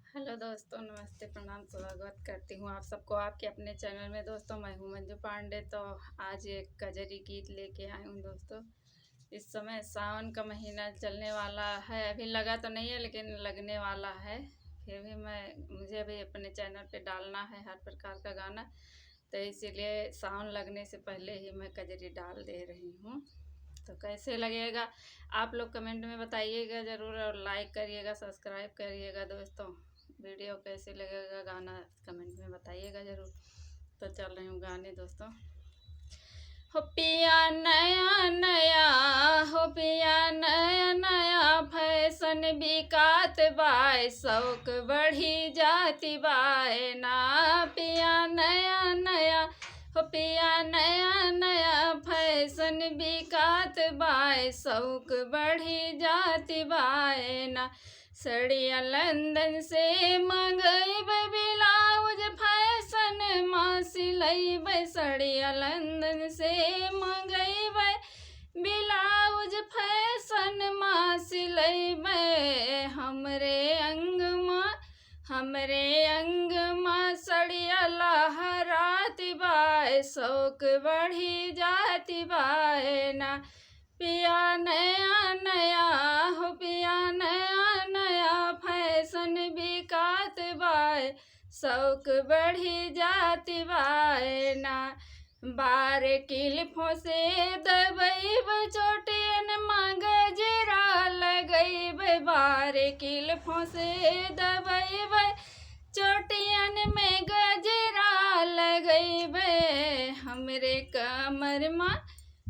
Hello दोस्तों, नमस्ते, प्रणाम, स्वागत करती हूँ आप सबको आपके अपने चैनल में। दोस्तों मैं हूँ मंजू पांडे। तो आज एक कजरी गीत लेके आई हूँ दोस्तों। इस समय सावन का महीना चलने वाला है, अभी लगा तो नहीं है लेकिन लगने वाला है। फिर भी मुझे भी अपने चैनल पे डालना है हर प्रकार का गाना, तो इसीलिए सावन लगने से पहले ही मैं कजरी डाल दे रही हूँ। तो कैसे लगेगा आप लोग कमेंट में बताइएगा ज़रूर, और लाइक करिएगा, सब्सक्राइब करिएगा दोस्तों। वीडियो कैसे लगेगा, गाना कमेंट में बताइएगा ज़रूर। तो चल रही हूँ गाने दोस्तों। हो पिया नया नया, हो पिया नया नया, फैशन बिकात बाय, शौक बढ़ी जाती बाय ना। पिया नया नया, हो पिया नया नया, फैशन बिकात बाय, शौक बढ़ी जाती बाय ना। सड़िया लंदन से मंगैब ब्लाउज, फैशन माँ सिलैब। सड़िया लंदन से मंगैब ब्लाउज, फैशन माँ सिलैब। हमरे अंग माँ सड़िया लहराती बाय, शौक बढ़ी जाती बाय ना। पिया नया नया, हो पिया नया नया, फैशन बिकात बाय, शौक बढ़ी जाती बाय ना। बार किल्फों से दबैब, चोटियन माँ गजरा लगैब। बार किल्फों से दबैब, चोटियन में गजरा लगैब। हमरे कमर माँ,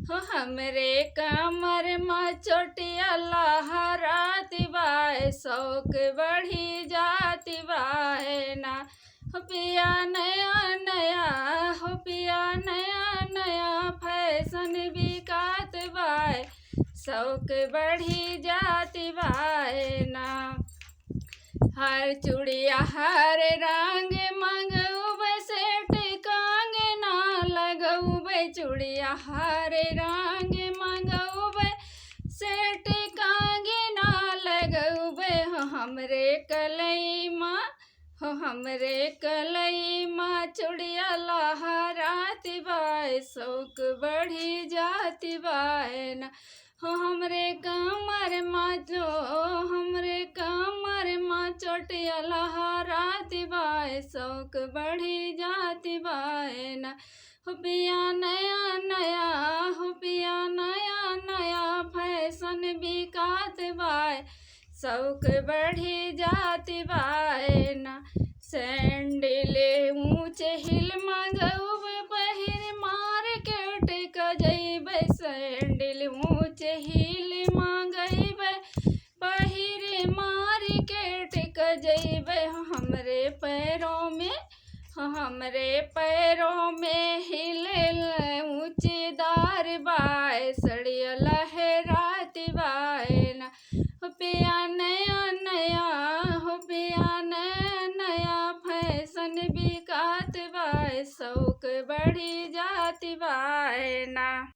हो हमरे कमर माँ चोटिया लहराती बाय, शौक बढ़ी जाती बाय ना। हो पिया नया नया, हो पिया नया नया, फैशन बिकात बाय, शौक बढ़ी जाती बाय ना। हर चूड़िया हर रंग मंगऊब, सेठ कंगना लगऊब। चूड़िया हर रंग मंगऊब, सेठ कंगना लगऊब। हमरे कलई माँ, हो हमरे कलई माँ, चूड़िया लहराती बाय, शौक बढ़ी जाती बाय ना। हो हमरे कमर माँ हमरे कमर माँ चोटिया लहराती बाय, शौक बढ़ी जाती बाय ना। हो पिया नया नया, हो पिया नया नया, फैशन बिकात बाय, शौक बढ़ी जाती बाय ना। सैंडल ऊँचे हिल मंगऊब, पहिर मार्केट क जइबै। सैंडल ऊँचे हिल मंगैब, पहिर मार्केट क जइबै। हमरे पैरों में, हमरे पैरों में हिल ऊँचेदार बाय, सड़िया लहराती बाय ना। हो पिया नया नया, हो पिया नया नया, फैशन बिकात बाय, शौक बढ़ी जाती बाय ना।